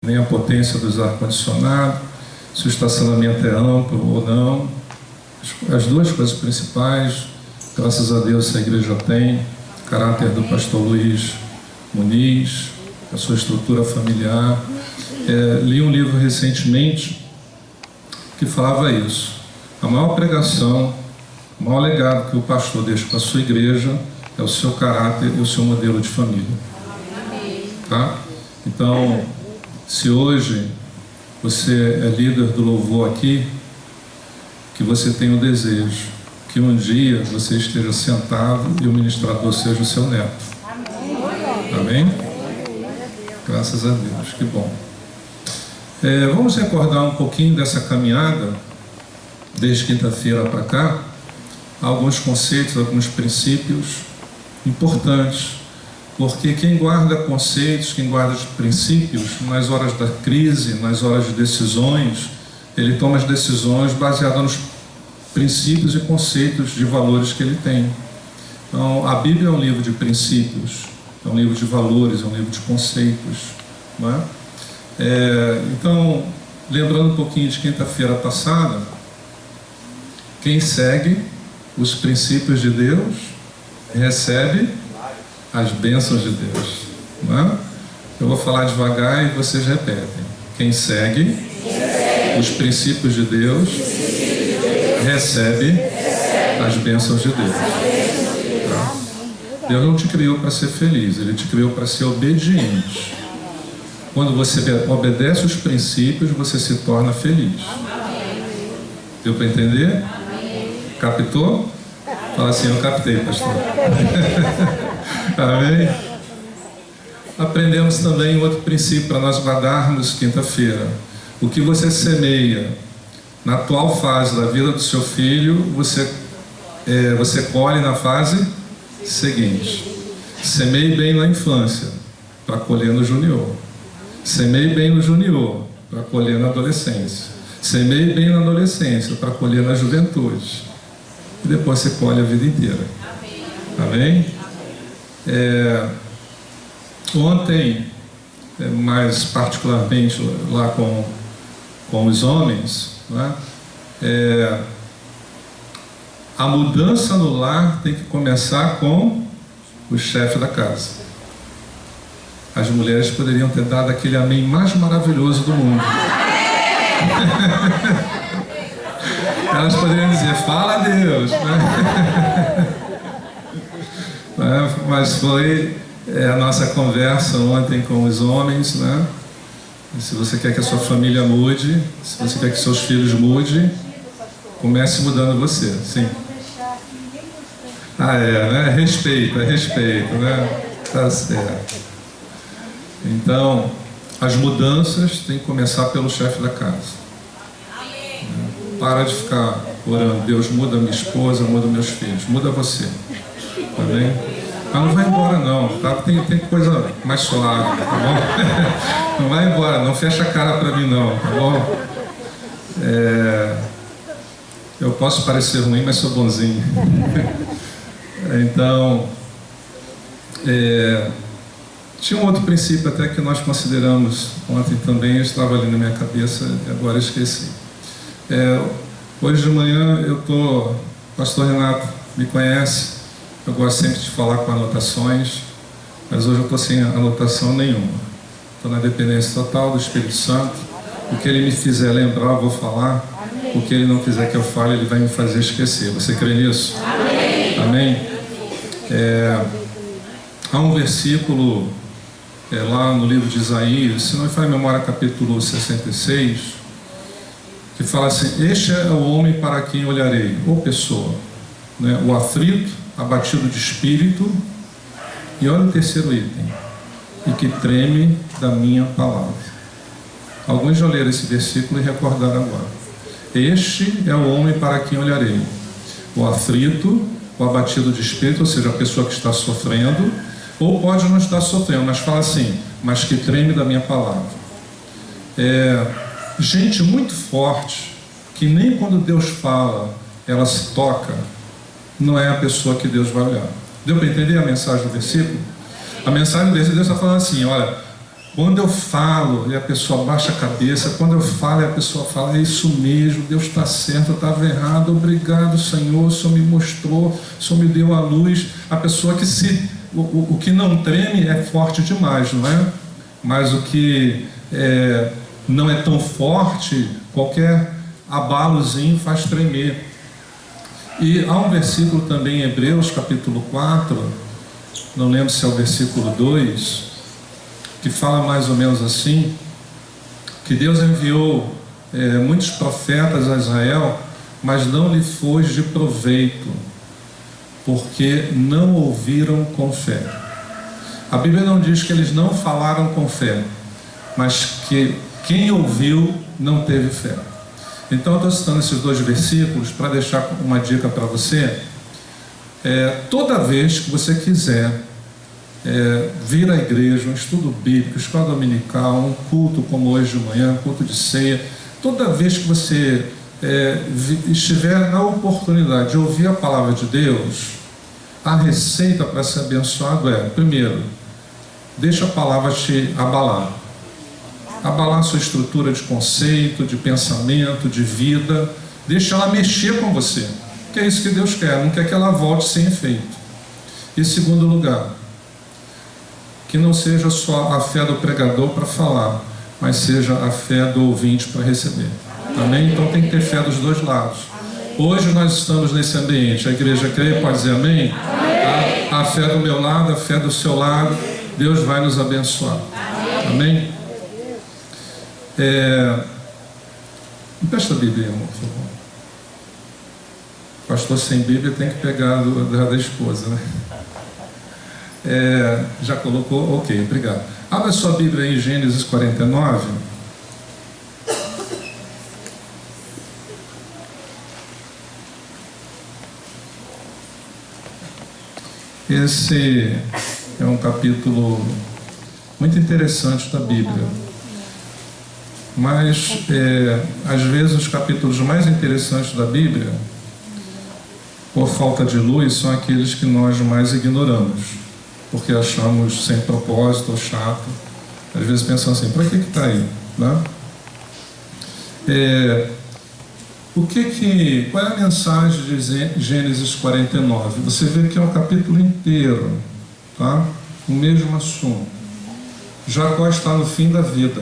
nem a potência dos ar-condicionado, se o estacionamento é amplo ou não. As duas coisas principais, graças a Deus, a igreja tem, o caráter do pastor Luiz Muniz, a sua estrutura familiar. Li um livro recentemente que falava isso. A maior pregação, o maior legado que o pastor deixa para a sua igreja é o seu caráter e o seu modelo de família. Tá? Então, se hoje você é líder do louvor aqui, que você tenha o desejo que um dia você esteja sentado e o ministrador seja o seu neto. Amém? Graças a Deus, que bom. Vamos recordar um pouquinho dessa caminhada, desde quinta-feira para cá, alguns conceitos, alguns princípios importantes, porque quem guarda conceitos, quem guarda princípios, nas horas da crise, nas horas de decisões, ele toma as decisões baseadas nos princípios e conceitos de valores que ele tem. Então, a Bíblia é um livro de princípios, é um livro de valores, é um livro de conceitos, não é? Então, lembrando um pouquinho de quinta-feira passada, quem segue os princípios de Deus recebe as bênçãos de Deus, não é? Eu vou falar devagar e vocês repetem. Quem segue os princípios de Deus recebe as bênçãos de Deus. Tá? Deus não te criou para ser feliz, Ele te criou para ser obediente. Quando você obedece os princípios, você se torna feliz. Deu para entender? Captou? Fala assim, eu captei, pastor. Amém? Aprendemos também outro princípio para nós guardarmos quinta-feira. O que você semeia na atual fase da vida do seu filho, você colhe na fase seguinte. Semeie bem na infância, para colher no junior. Semeie bem no junior, para colher na adolescência. Semeie bem na adolescência, para colher na juventude. E depois você colhe a vida inteira. Amém? Ontem, mais particularmente lá com os homens, né? A mudança no lar tem que começar com o chefe da casa. As mulheres poderiam ter dado aquele amém mais maravilhoso do mundo. Elas poderiam dizer, fala a Deus, né? Mas foi a nossa conversa ontem com os homens, né? E se você quer que a sua família mude, se você quer que seus filhos mudem, comece mudando você, sim. Né? Respeito, né? Tá certo. Então, as mudanças têm que começar pelo chefe da casa. Para de ficar orando, Deus muda minha esposa, muda meus filhos, muda você. Tá bem? Mas não vai embora não, tá? Tem coisa mais suave, tá bom? Não vai embora, não fecha a cara para mim não, tá bom? Eu posso parecer ruim, mas sou bonzinho. Então, tinha um outro princípio até que nós consideramos ontem também, eu estava ali na minha cabeça e agora eu esqueci. Hoje de manhã o pastor Renato me conhece, eu gosto sempre de falar com anotações, mas hoje eu estou sem anotação nenhuma. Estou na dependência total do Espírito Santo. O que ele me fizer lembrar, eu vou falar. O que ele não quiser que eu fale, ele vai me fazer esquecer. Você crê nisso? Amém? Amém? Há um versículo lá no livro de Isaías, se não me falha a memória, capítulo 66, que fala assim: este é o homem para quem olharei, ou pessoa, né? O aflito, abatido de espírito, e olha o terceiro item, e que treme da minha palavra. Alguns já leram esse versículo e recordaram agora. Este é o homem para quem olharei, o aflito, o abatido de espírito, ou seja, a pessoa que está sofrendo, ou pode não estar sofrendo, mas fala assim, mas que treme da minha palavra. Gente muito forte, que nem quando Deus fala, ela se toca, não é a pessoa que Deus vai olhar. Deu para entender a mensagem do versículo? A mensagem do versículo, Deus está falando assim, olha, Quando eu falo e a pessoa baixa a cabeça, quando eu falo e a pessoa fala, é isso mesmo, Deus está certo, eu estava errado, obrigado Senhor, o Senhor me mostrou, o Senhor me deu a luz. A pessoa que o que não treme é forte demais, não é? Mas o que não é tão forte, qualquer abalozinho faz tremer. E há um versículo também em Hebreus, capítulo 4, não lembro se é o versículo 2, que fala mais ou menos assim, que Deus enviou muitos profetas a Israel, mas não lhe foi de proveito, porque não ouviram com fé. A Bíblia não diz que eles não falaram com fé, mas que quem ouviu não teve fé. Então eu estou citando esses dois versículos para deixar uma dica para você. Toda vez que você quiser vir à igreja, um estudo bíblico, escola dominical, um culto como hoje de manhã, um culto de ceia, toda vez que você estiver na oportunidade de ouvir a palavra de Deus, a receita para ser abençoado primeiro, deixa a palavra te abalar a sua estrutura de conceito, de pensamento, de vida, deixa ela mexer com você, que é isso que Deus quer, não quer que ela volte sem efeito. E segundo lugar, que não seja só a fé do pregador para falar, mas seja a fé do ouvinte para receber. Amém? Então tem que ter fé dos dois lados. Hoje nós estamos nesse ambiente, a igreja crê, pode dizer amém? A fé do meu lado, a fé do seu lado, Deus vai nos abençoar. Amém? Empresta a Bíblia, irmão, por favor. Pastor sem Bíblia tem que pegar da esposa, né? Já colocou? Ok, obrigado. Abra sua Bíblia aí em Gênesis 49. Esse é um capítulo muito interessante da Bíblia. Mas, às vezes, os capítulos mais interessantes da Bíblia, por falta de luz, são aqueles que nós mais ignoramos, porque achamos sem propósito ou chato. Às vezes pensamos assim, para que está aí? Né? Qual é a mensagem de Gênesis 49? Você vê que é um capítulo inteiro, tá? O mesmo assunto. Jacó está no fim da vida.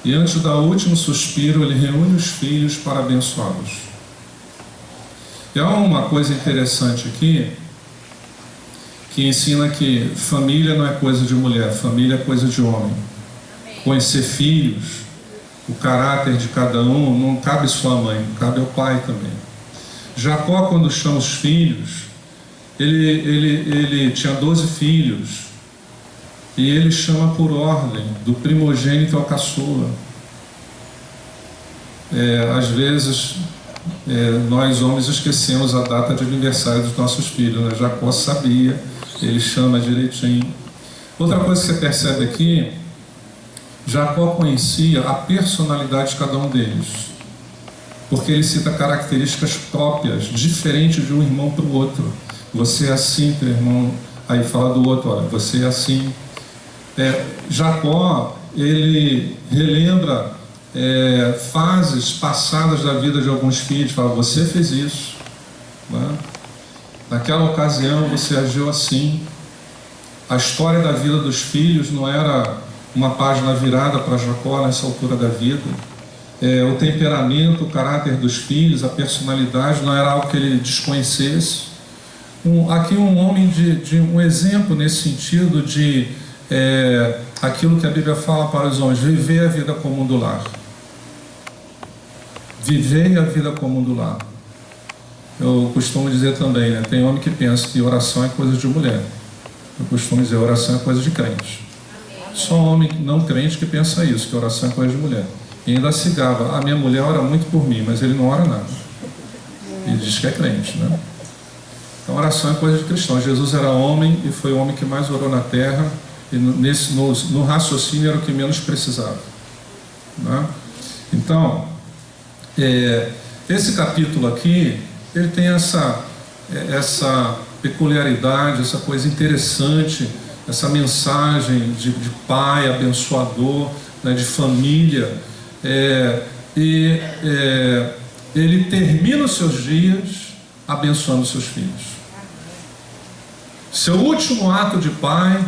E antes do último suspiro, ele reúne os filhos para abençoá-los. E há uma coisa interessante aqui, que ensina que família não é coisa de mulher, família é coisa de homem. Conhecer filhos, o caráter de cada um, não cabe só a mãe, cabe ao pai também. Jacó, quando chama os filhos, ele tinha 12 filhos, e ele chama por ordem, do primogênito ao caçula. Às vezes, nós homens esquecemos a data de aniversário dos nossos filhos, né? Jacó sabia, ele chama direitinho. Outra coisa que você percebe aqui, Jacó conhecia a personalidade de cada um deles, porque ele cita características próprias, diferentes de um irmão para o outro. Você é assim, teu irmão, aí fala do outro, olha, você é assim. Jacó, ele relembra fases passadas da vida de alguns filhos, fala, você fez isso, né? Naquela ocasião você agiu assim. A história da vida dos filhos não era uma página virada para Jacó nessa altura da vida. O temperamento, o caráter dos filhos, a personalidade não era algo que ele desconhecesse. Aqui um homem de um exemplo nesse sentido de aquilo que a Bíblia fala para os homens, viver a vida comum do lar. Viver a vida comum do lar. Eu costumo dizer também, né, tem homem que pensa que oração é coisa de mulher. Eu costumo dizer, oração é coisa de crente. Só homem não crente que pensa isso, que oração é coisa de mulher. E ainda se gaba, a minha mulher ora muito por mim, mas ele não ora nada. Ele diz que é crente, né? Então oração é coisa de cristão. Jesus era homem e foi o homem que mais orou na terra, e no raciocínio era o que menos precisava, né? Então, esse capítulo aqui, ele tem essa peculiaridade, essa coisa interessante essa mensagem de pai abençoador, né, de família, ele termina os seus dias abençoando seus filhos. Seu último ato de pai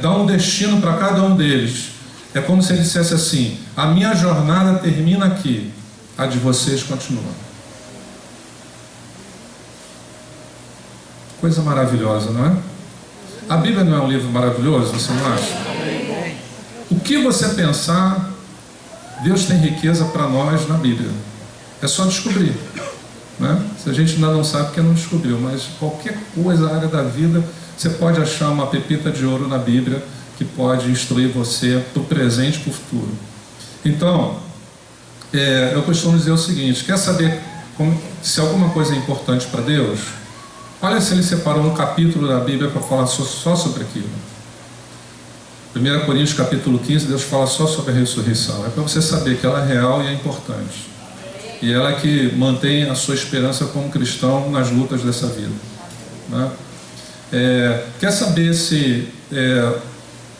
dá um destino para cada um deles. É como se ele dissesse assim: a minha jornada termina aqui, a de vocês continua. Coisa maravilhosa, não é? A Bíblia não é um livro maravilhoso, você não acha? O que você pensar, Deus tem riqueza para nós na Bíblia. É só descobrir, né? Se a gente ainda não sabe, porque não descobriu, mas qualquer coisa, área da vida, você pode achar uma pepita de ouro na Bíblia que pode instruir você do presente para o futuro. Então, eu costumo dizer o seguinte: quer saber se alguma coisa é importante para Deus? Olha se ele separou um capítulo da Bíblia para falar só sobre aquilo. 1 Coríntios capítulo 15, Deus fala só sobre a ressurreição. É para você saber que ela é real e é importante. E ela é que mantém a sua esperança como cristão nas lutas dessa vida, né? Quer saber se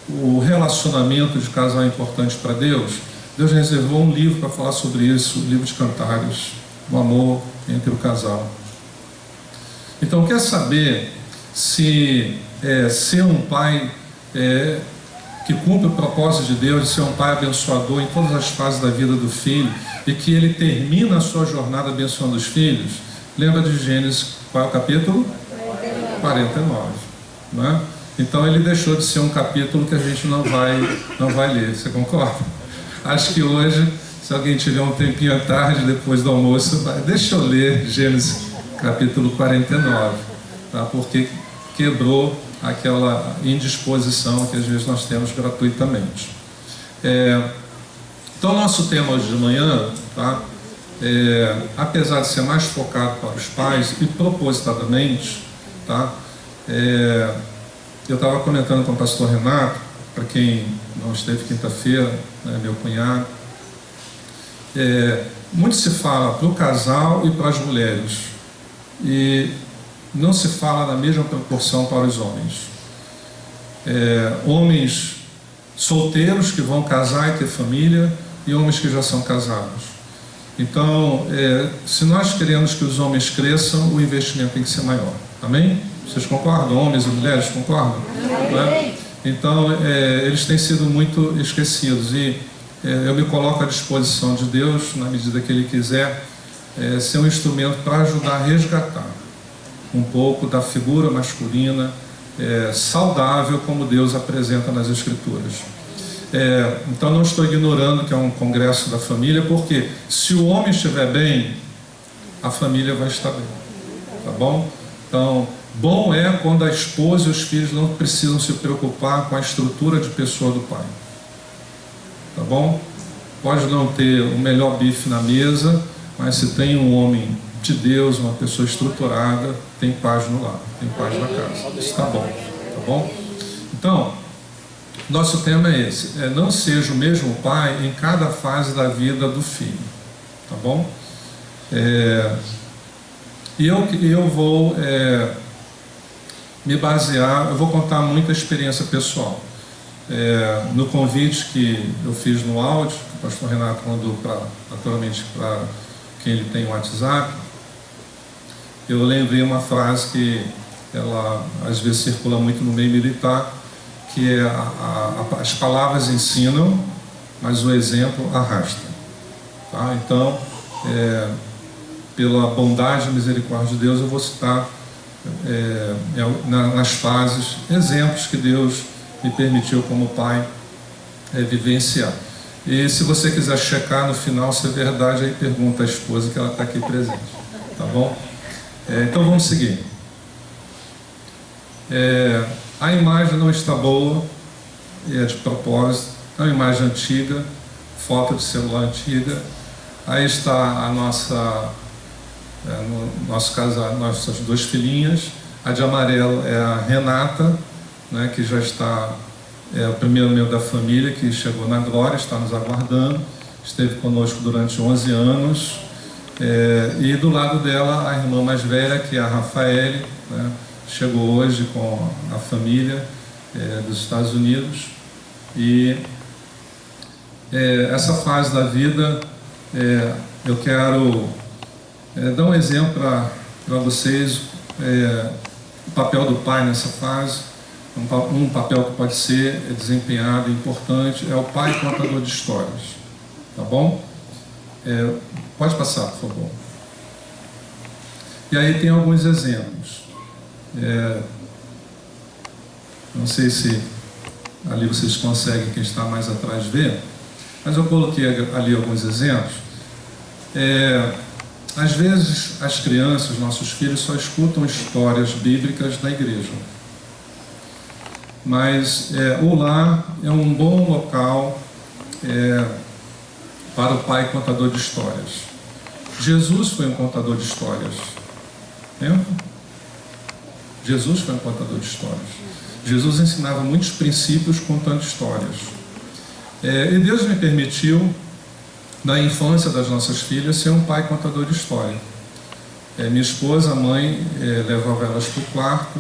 o relacionamento de casal é importante para Deus? Deus reservou um livro para falar sobre isso, o livro de Cantares, o amor entre o casal. Então, quer saber se ser um pai que cumpre o propósito de Deus, de ser um pai abençoador em todas as fases da vida do filho, e que ele termina a sua jornada abençoando os filhos? Lembra de Gênesis, qual é o capítulo? 49, né? Então ele deixou de ser um capítulo que a gente não vai ler, você concorda? Acho que hoje, se alguém tiver um tempinho à tarde, depois do almoço, deixa eu ler Gênesis capítulo 49, tá? Porque quebrou aquela indisposição que às vezes nós temos gratuitamente. Então, nosso tema hoje de manhã, tá? Apesar de ser mais focado para os pais e propositadamente, tá? Eu estava comentando com o pastor Renato, para quem não esteve quinta-feira, né, meu cunhado, muito se fala para o casal e para as mulheres, e não se fala na mesma proporção para os homens. Homens solteiros que vão casar e ter família, e homens que já são casados. Então, se nós queremos que os homens cresçam, o investimento tem que ser maior. Amém? Vocês concordam? Homens e mulheres concordam? Né? Então, eles têm sido muito esquecidos, e eu me coloco à disposição de Deus, na medida que Ele quiser, ser um instrumento para ajudar a resgatar um pouco da figura masculina saudável como Deus apresenta nas Escrituras. Então não estou ignorando que é um congresso da família, porque se o homem estiver bem, a família vai estar bem, tá bom? Então, bom é quando a esposa e os filhos não precisam se preocupar com a estrutura de pessoa do pai, tá bom? Pode não ter o melhor bife na mesa, mas se tem um homem de Deus, uma pessoa estruturada, tem paz no lar, tem paz na casa. Isso está bom, tá bom? Então, nosso tema é esse: não seja o mesmo pai em cada fase da vida do filho, tá bom? E eu vou me basear, eu vou contar muita experiência pessoal. No convite que eu fiz no áudio, que o pastor Renato mandou naturalmente para quem ele tem o WhatsApp, eu lembrei uma frase que ela às vezes circula muito no meio militar, que é as palavras ensinam, mas o exemplo arrasta, tá? Então, pela bondade e misericórdia de Deus, eu vou citar nas fases exemplos que Deus me permitiu como pai vivenciar. E se você quiser checar no final se é verdade, aí pergunta à esposa, que ela está aqui presente, tá bom? Então vamos seguir. A imagem não está boa, e é de propósito. É uma imagem antiga, foto de celular antiga. Aí está a nosso casal, nossas duas filhinhas. A de amarelo é a Renata, né, que já está, o primeiro membro da família, que chegou na glória, está nos aguardando, esteve conosco durante 11 anos. E do lado dela, a irmã mais velha, que é a Rafaele, né, chegou hoje com a família, dos Estados Unidos. E essa fase da vida, eu quero dar um exemplo para vocês, o papel do pai nessa fase. Um papel que pode ser desempenhado, importante, é o pai contador de histórias. Tá bom? Pode passar, por favor. E aí tem alguns exemplos. Não sei se ali vocês conseguem, quem está mais atrás, ver, mas eu coloquei ali alguns exemplos. Às vezes as crianças, nossos filhos, só escutam histórias bíblicas na igreja. Mas o lar é um bom local para o pai contador de histórias. Jesus foi um contador de histórias. Lembra? Jesus foi um contador de histórias. Jesus ensinava muitos princípios contando histórias. E Deus me permitiu, na infância das nossas filhas, ser um pai contador de história. Minha esposa, a mãe, levava elas para o quarto.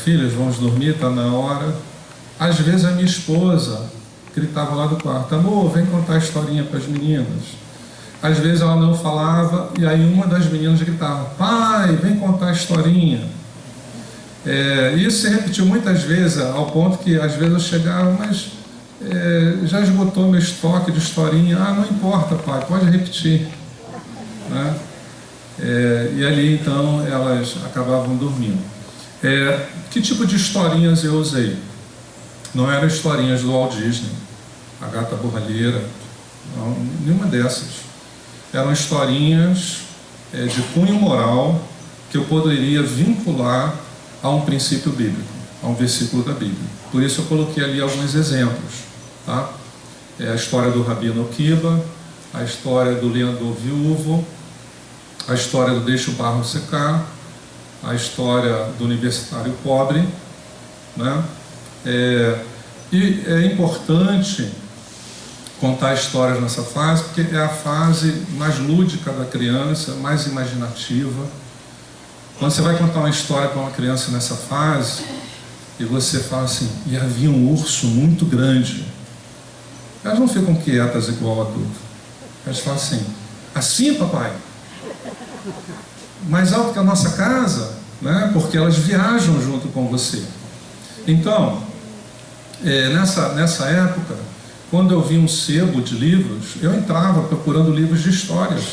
Filhas, vamos dormir, está na hora. Às vezes a minha esposa gritava lá do quarto: amor, vem contar a historinha para as meninas. Às vezes ela não falava, e aí uma das meninas gritava: pai, vem contar a historinha. Isso se repetiu muitas vezes, ao ponto que às vezes eu chegava: mas já esgotou meu estoque de historinha. Não importa, pai, pode repetir, né? E ali então elas acabavam dormindo. Que tipo de historinhas eu usei? Não eram historinhas do Walt Disney, a Gata Borralheira, não, nenhuma dessas. Eram historinhas de cunho moral que eu poderia vincular a um princípio bíblico, a um versículo da Bíblia. Por isso eu coloquei ali alguns exemplos, tá? A história do Rabino Akiba, a história do lenhador viúvo, a história do Deixa o Barro Secar, a história do universitário pobre, né? E é importante contar histórias nessa fase, porque é a fase mais lúdica da criança, mais imaginativa. Quando você vai contar uma história para uma criança nessa fase, e você fala assim: e havia um urso muito grande, elas não ficam quietas igual adulto. Elas falam assim: assim, papai? Mais alto que a nossa casa, né? Porque elas viajam junto com você. Então, nessa época, quando eu vi um sebo de livros, eu entrava procurando livros de histórias.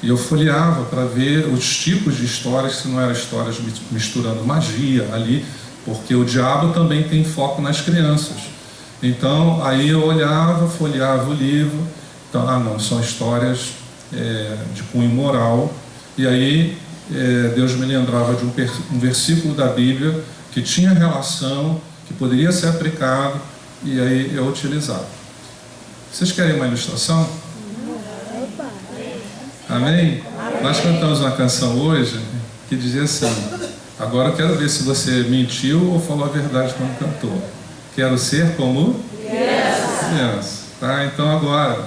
E eu folheava para ver os tipos de histórias, se não eram histórias misturando magia ali, porque o diabo também tem foco nas crianças. Então, aí eu olhava, folheava o livro. Então, não, são histórias de cunho moral. E aí Deus me lembrava de um versículo da Bíblia que tinha relação, que poderia ser aplicado, e aí eu utilizava. Vocês querem uma ilustração? Amém? Nós cantamos uma canção hoje que dizia assim: agora eu quero ver se você mentiu ou falou a verdade quando cantou. Quero ser como criança. Tá? Então agora,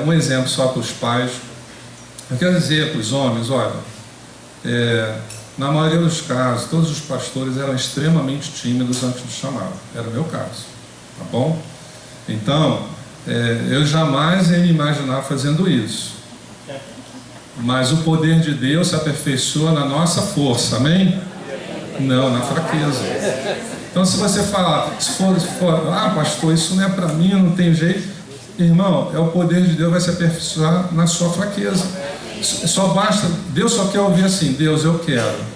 um exemplo só para os pais. Eu quero dizer para os homens: olha, na maioria dos casos, todos os pastores eram extremamente tímidos antes do chamado. Era o meu caso, tá bom? Então, eu jamais ia me imaginar fazendo isso. Mas o poder de Deus se aperfeiçoa na nossa força, amém? Não, na fraqueza. Então, se você falar, se for, pastor, isso não é para mim, não tem jeito, irmão, o poder de Deus vai se aperfeiçoar na sua fraqueza. Só basta, Deus só quer ouvir assim: Deus, eu quero.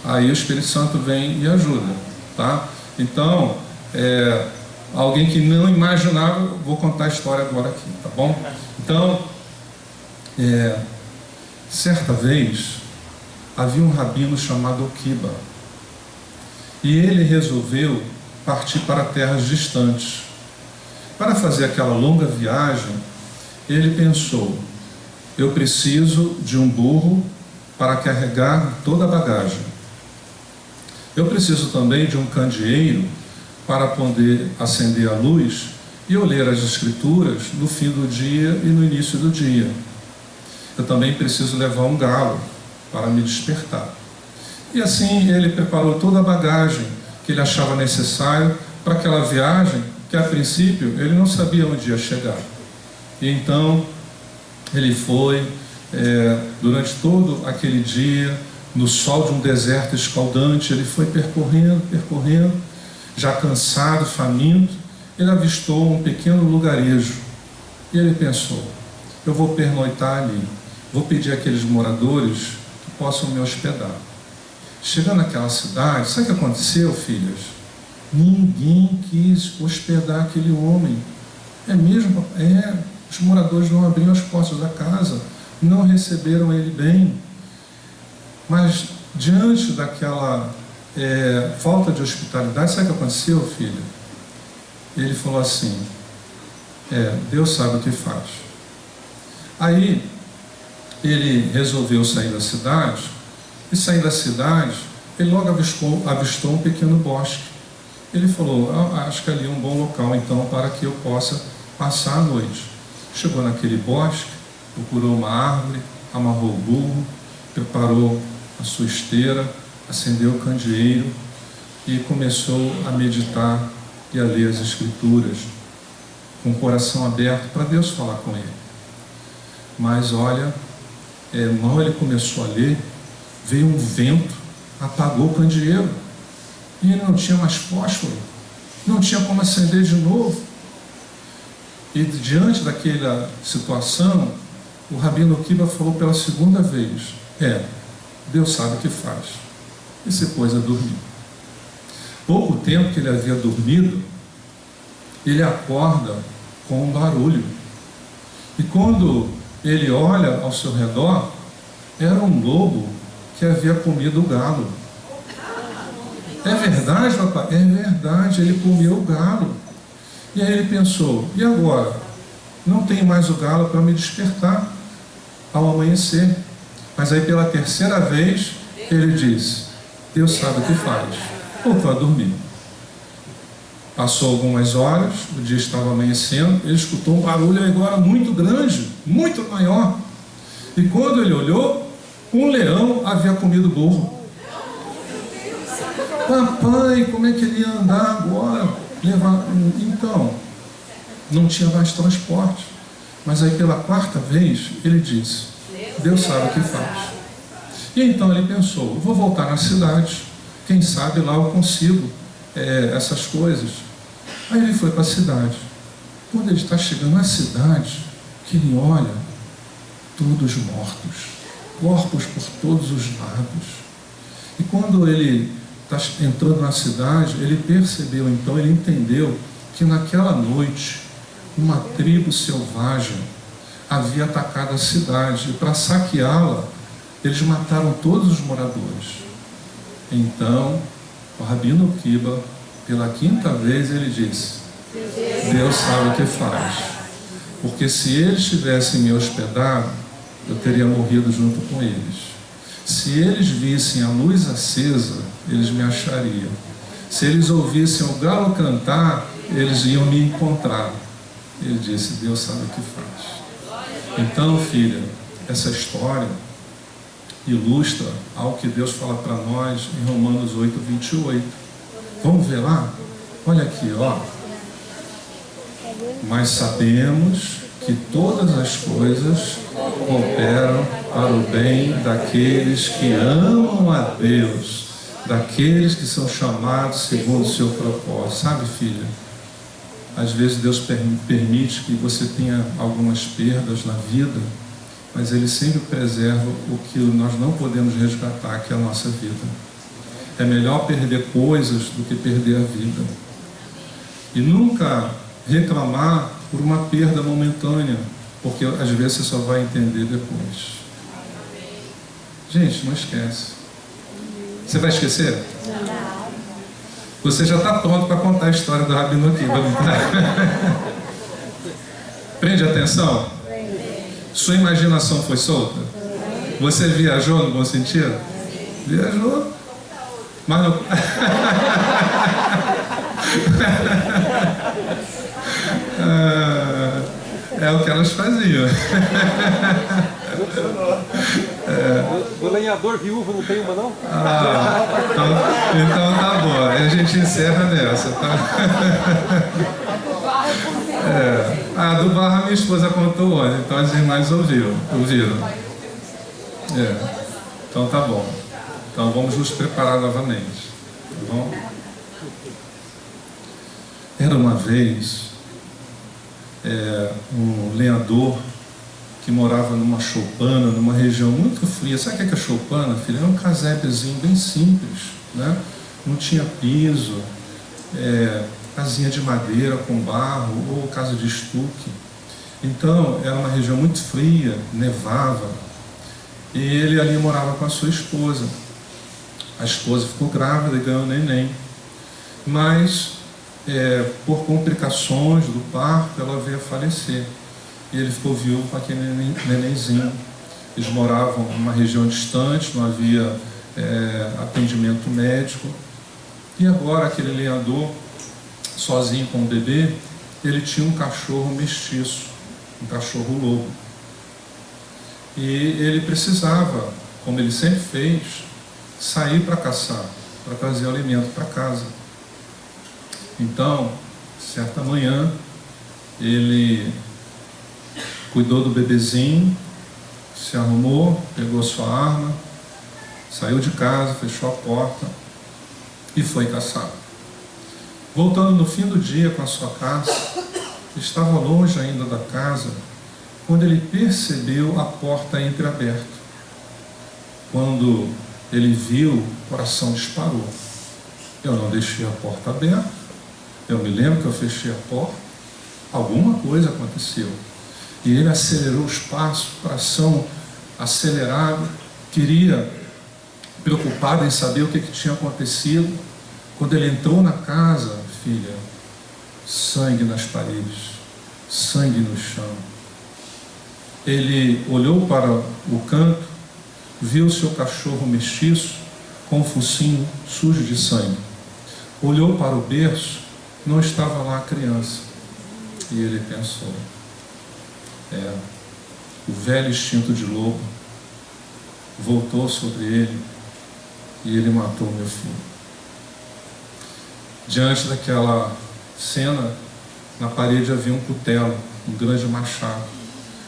Aí o Espírito Santo vem e ajuda, tá? Então, alguém que não imaginava, vou contar a história agora aqui, tá bom? Então, certa vez, havia um rabino chamado Akiba, e ele resolveu partir para terras distantes. Para fazer aquela longa viagem, ele pensou: eu preciso de um burro para carregar toda a bagagem. Eu preciso também de um candeeiro para poder acender a luz e eu ler as escrituras no fim do dia e no início do dia. Eu também preciso levar um galo para me despertar. E assim ele preparou toda a bagagem que ele achava necessário para aquela viagem, que a princípio ele não sabia onde ia chegar. E então ele foi, durante todo aquele dia, no sol de um deserto escaldante, ele foi percorrendo, já cansado, faminto, ele avistou um pequeno lugarejo. E ele pensou, eu vou pernoitar ali, vou pedir àqueles moradores que possam me hospedar. Chegando naquela cidade, sabe o que aconteceu, filhas? Ninguém quis hospedar aquele homem. Os moradores não abriam as portas da casa, não receberam ele bem. Mas diante daquela falta de hospitalidade, sabe o que aconteceu, filha? Ele falou assim, Deus sabe o que faz. Aí ele resolveu sair da cidade, e saindo da cidade, ele logo avistou um pequeno bosque. Ele falou, acho que ali é um bom local então para que eu possa passar a noite. Chegou naquele bosque, procurou uma árvore, amarrou o burro, preparou a sua esteira, acendeu o candeeiro e começou a meditar e a ler as Escrituras, com o coração aberto para Deus falar com ele. Mas olha, mal ele começou a ler, veio um vento, apagou o candeeiro, e ele não tinha mais fósforo, não tinha como acender de novo. E diante daquela situação, o Rabino Akiva falou pela segunda vez, Deus sabe o que faz, e se pôs a dormir. Pouco tempo que ele havia dormido, ele acorda com um barulho, e quando ele olha ao seu redor, era um lobo que havia comido o galo. É verdade, papai? É verdade, ele comeu o galo. E aí ele pensou, e agora? Não tenho mais o galo para me despertar ao amanhecer. Mas aí pela terceira vez, ele disse, Deus sabe o que faz. Voltou a dormir. Passou algumas horas, o dia estava amanhecendo, ele escutou um barulho agora muito grande, muito maior. E quando ele olhou, um leão havia comido o burro. Papai, como é que ele ia andar agora? Então, não tinha mais transporte. Mas aí pela quarta vez, ele disse, Deus sabe o que faz. E então ele pensou, vou voltar na cidade, quem sabe lá eu consigo essas coisas. Aí ele foi para a cidade. Quando ele está chegando na cidade, que ele olha, todos mortos, corpos por todos os lados. E quando ele está entrando na cidade, ele percebeu, então ele entendeu que naquela noite uma tribo selvagem havia atacado a cidade, e para saqueá-la eles mataram todos os moradores. Então o Rabino Akiva, pela quinta vez, ele disse, Deus sabe o que faz, porque se eles tivessem me hospedado, eu teria morrido junto com eles. Se eles vissem a luz acesa, eles me achariam. Se eles ouvissem o galo cantar, eles iam me encontrar. Ele disse, Deus sabe o que faz. Então, filha, essa história ilustra algo que Deus fala para nós em Romanos 8, 28. Vamos ver lá? Olha aqui, ó. Mas sabemos que todas as coisas cooperam para o bem daqueles que amam a Deus, daqueles que são chamados segundo o seu propósito. Sabe, filha? Às vezes Deus permite que você tenha algumas perdas na vida, mas Ele sempre preserva o que nós não podemos resgatar, que é a nossa vida. É melhor perder coisas do que perder a vida. E nunca reclamar por uma perda momentânea, porque às vezes você só vai entender depois. Gente, não esquece. Você vai esquecer? Não. Você já está pronto para contar a história do Rabino Akiva. Prende atenção? Sua imaginação foi solta? Você viajou no bom sentido? Viajou. Mas não... é o que elas faziam. Lenhador viúvo não tem uma, não? Então tá bom. A gente encerra nessa, tá? A do barro a minha esposa contou ontem, então as irmãs ouviram. Então tá bom. Então vamos nos preparar novamente. Tá bom? Era uma vez um lenhador que morava numa choupana, numa região muito fria. Sabe o que é choupana, filho? É um casebezinho bem simples, né? Não tinha piso, casinha de madeira com barro ou casa de estuque. Então era uma região muito fria, nevava, e ele ali morava com a sua esposa. A esposa ficou grávida e ganhou neném, mas por complicações do parto ela veio a falecer. E ele ficou viúvo com aquele nenenzinho. Eles moravam numa região distante, não havia atendimento médico. E agora aquele lenhador, sozinho com o bebê, ele tinha um cachorro mestiço, um cachorro lobo. E ele precisava, como ele sempre fez, sair para caçar, para trazer alimento para casa. Então, certa manhã, ele cuidou do bebezinho, se arrumou, pegou sua arma, saiu de casa, fechou a porta e foi caçar. Voltando no fim do dia com a sua caça, estava longe ainda da casa, quando ele percebeu a porta entreaberta. Quando ele viu, o coração disparou. Eu não deixei a porta aberta, eu me lembro que eu fechei a porta, alguma coisa aconteceu. E ele acelerou os passos, coração acelerado, preocupado em saber o que tinha acontecido. Quando ele entrou na casa, filha, sangue nas paredes, sangue no chão. Ele olhou para o canto, viu seu cachorro mestiço com o focinho sujo de sangue. Olhou para o berço, não estava lá a criança. E ele pensou, o velho instinto de lobo voltou sobre ele e ele matou meu filho. Diante daquela cena, na parede havia um cutelo, um grande machado.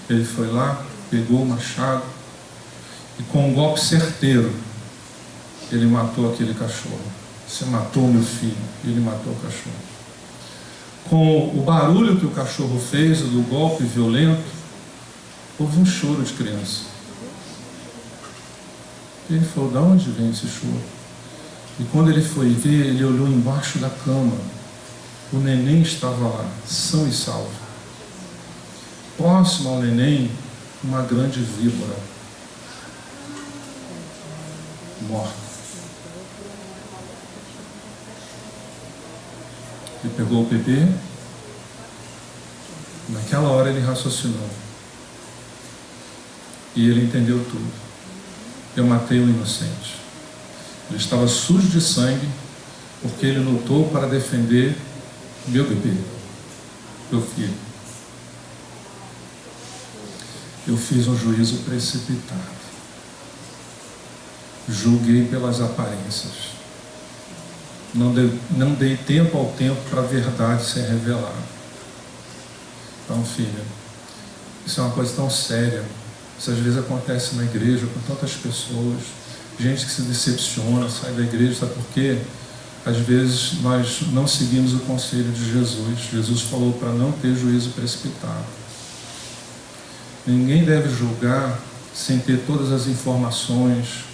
Ele foi lá, pegou o machado e com um golpe certeiro ele matou aquele cachorro. Você matou meu filho. E ele matou o cachorro. Com o barulho que o cachorro fez, do golpe violento, houve um choro de criança. Ele falou, de onde vem esse choro? E quando ele foi ver, ele olhou embaixo da cama. O neném estava lá, são e salvo. Próximo ao neném, uma grande víbora, morta. Ele pegou o bebê, naquela hora ele raciocinou. E ele entendeu tudo. Eu matei o inocente. Ele estava sujo de sangue, porque ele lutou para defender meu bebê, meu filho. Eu fiz um juízo precipitado. Julguei pelas aparências. Não dei tempo ao tempo para a verdade ser revelada. Então, filha, isso é uma coisa tão séria. Isso às vezes acontece na igreja com tantas pessoas, gente que se decepciona, sai da igreja, sabe por quê? Às vezes nós não seguimos o conselho de Jesus. Jesus falou para não ter juízo precipitado. Ninguém deve julgar sem ter todas as informações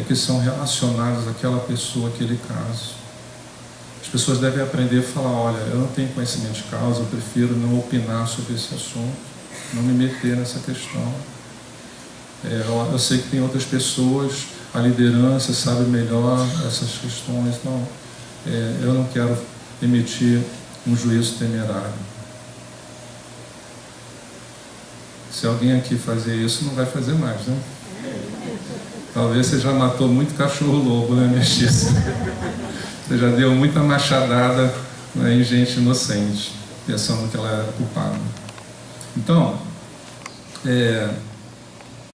que são relacionadas àquela pessoa, àquele caso. As pessoas devem aprender a falar, olha, eu não tenho conhecimento de causa, eu prefiro não opinar sobre esse assunto, não me meter nessa questão. Eu sei que tem outras pessoas, a liderança sabe melhor essas questões, então eu não quero emitir um juízo temerário. Se alguém aqui fazer isso, não vai fazer mais, né? Talvez você já matou muito cachorro-lobo, né, minha Xissa? Você já deu muita machadada, né, em gente inocente, pensando que ela era culpada. Então,